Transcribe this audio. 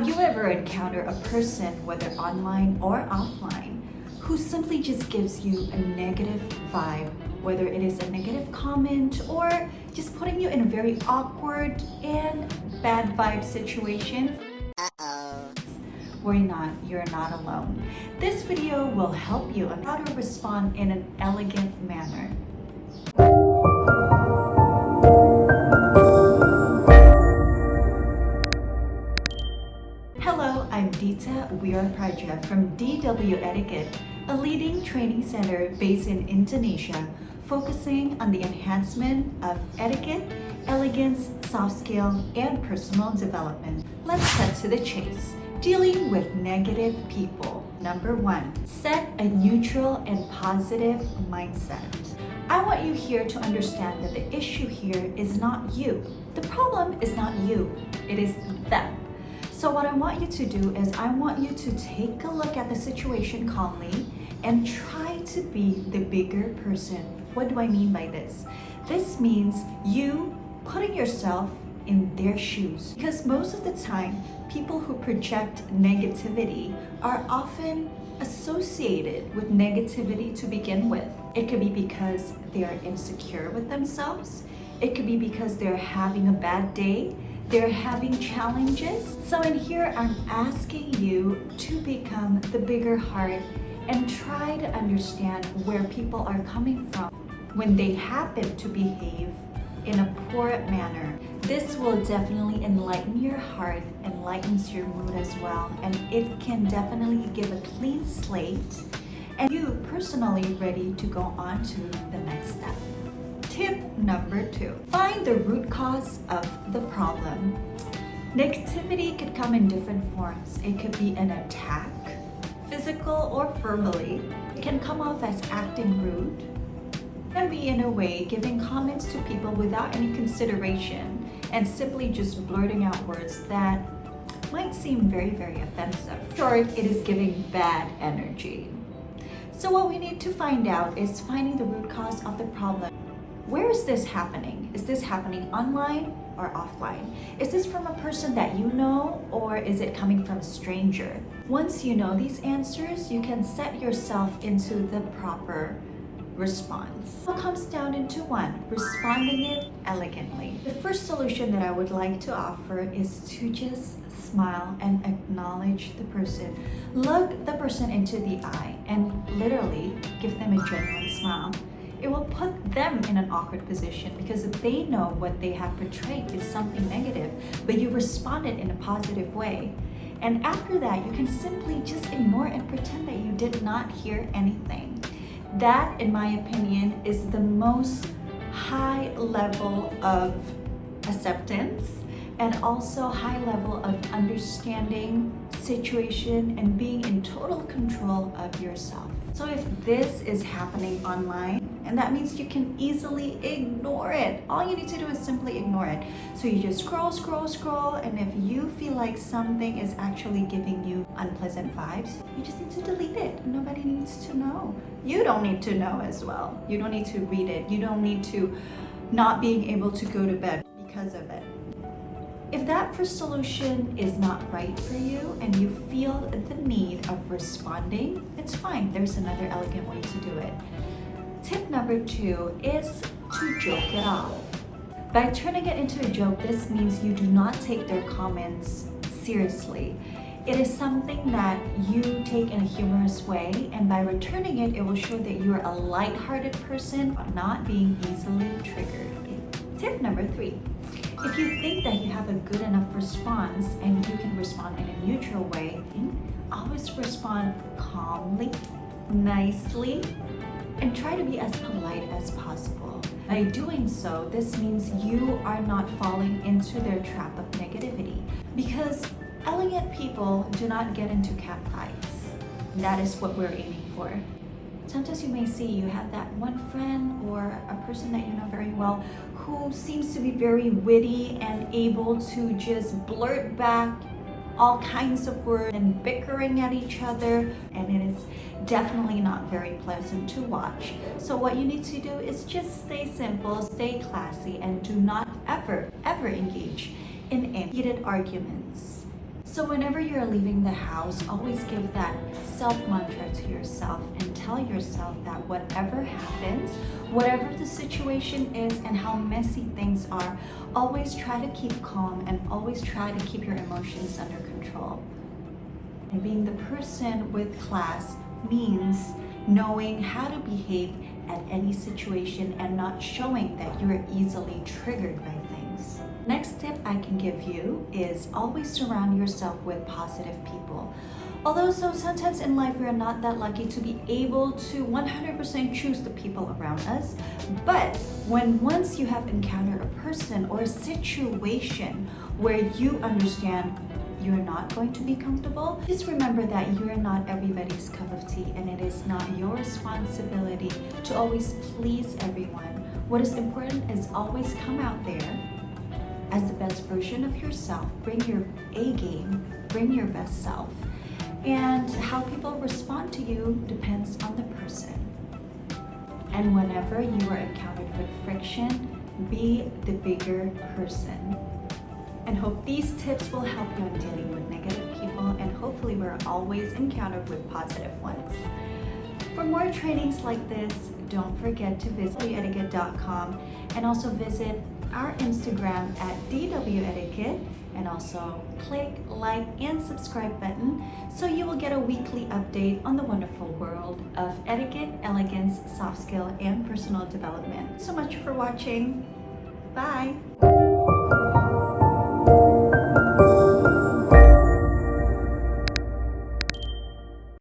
Have you ever encountered a person, whether online or offline, who simply just gives you a negative vibe, whether it is a negative comment or just putting you in a very awkward and bad vibe situation? Worry not, you're not alone. This video will help you on how to respond in an elegant manner. Hello, I'm Dhita Wirapradja from DW Etiquette, a leading training center based in Indonesia, focusing on the enhancement of etiquette, elegance, soft skill, and personal development. Let's cut to the chase. Dealing with negative people. Number 1, set a neutral and positive mindset. I want you here to understand that the issue here is not you. The problem is not you, it is them. So what I want you to do is I want you to take a look at the situation calmly and try to be the bigger person. What do I mean by this? This means you putting yourself in their shoes, because most of the time people who project negativity are often associated with negativity to begin with. It could be because they are insecure with themselves. It could be because they're having a bad day. They're having challenges. So in here, I'm asking you to become the bigger heart and try to understand where people are coming from when they happen to behave in a poor manner. This will definitely enlighten your heart, enlightens your mood as well, and it can definitely give a clean slate and you personally ready to go on to the next step. Tip number 2, find the root cause of the problem. Negativity could come in different forms. It could be an attack, physical or verbally. It can come off as acting rude. It can be in a way giving comments to people without any consideration and simply just blurting out words that might seem very, very offensive. In short, it is giving bad energy. So what we need to find out is finding the root cause of the problem. Where is this happening? Is this happening online or offline? Is this from a person that you know, or is it coming from a stranger? Once you know these answers, you can set yourself into the proper response. It comes down into 1, responding it elegantly. The first solution that I would like to offer is to just smile and acknowledge the person. Look the person into the eye and literally give them a genuine smile. It will put them in an awkward position because if they know what they have portrayed is something negative, but you responded in a positive way. And after that, you can simply just ignore and pretend that you did not hear anything. That, in my opinion, is the most high level of acceptance and also high level of understanding situation and being in total control of yourself. So if this is happening online, and that means you can easily ignore it. All you need to do is simply ignore it. So you just scroll, and if you feel like something is actually giving you unpleasant vibes, you just need to delete it. Nobody needs to know. You don't need to know as well. You don't need to read it. You don't need to not being able to go to bed because of it. If that first solution is not right for you and you feel the need of responding, it's fine. There's another elegant way to do it. Tip number 2 is to joke it off. By turning it into a joke, this means you do not take their comments seriously. It is something that you take in a humorous way, and by returning it, it will show that you are a light-hearted person, not being easily triggered. Tip number 3. If you think that you have a good enough response and you can respond in a neutral way, always respond calmly, nicely, and try to be as polite as possible. By doing so, this means you are not falling into their trap of negativity, because elegant people do not get into cat fights. That is what we're aiming for. Sometimes you may see you have that one friend or a person that you know very well who seems to be very witty and able to just blurt back all kinds of words and bickering at each other, and it is definitely not very pleasant to watch. So what you need to do is just stay simple, stay classy, and do not ever engage in any heated arguments. So whenever you're leaving the house, always give that self-mantra to yourself and tell yourself that whatever happens, whatever the situation is and how messy things are, always try to keep calm and always try to keep your emotions under control. And being the person with class means knowing how to behave at any situation and not showing that you're easily triggered by things. Next tip I can give you is always surround yourself with positive people. Although sometimes in life we are not that lucky to be able to 100% choose the people around us, but once you have encountered a person or a situation where you understand you're not going to be comfortable, just remember that you're not everybody's cup of tea and it is not your responsibility to always please everyone. What is important is always come out there as the best version of yourself. Bring your A game, bring your best self. And how people respond to you depends on the person. And whenever you are encountered with friction, be the bigger person. And hope these tips will help you in dealing with negative people, and hopefully we're always encountered with positive ones. For more trainings like this, don't forget to visit etiquette.com and also visit our Instagram at DWEtiquette, and also click like and subscribe button so you will get a weekly update on the wonderful world of etiquette, elegance, soft skill, and personal development. So much for watching. Bye.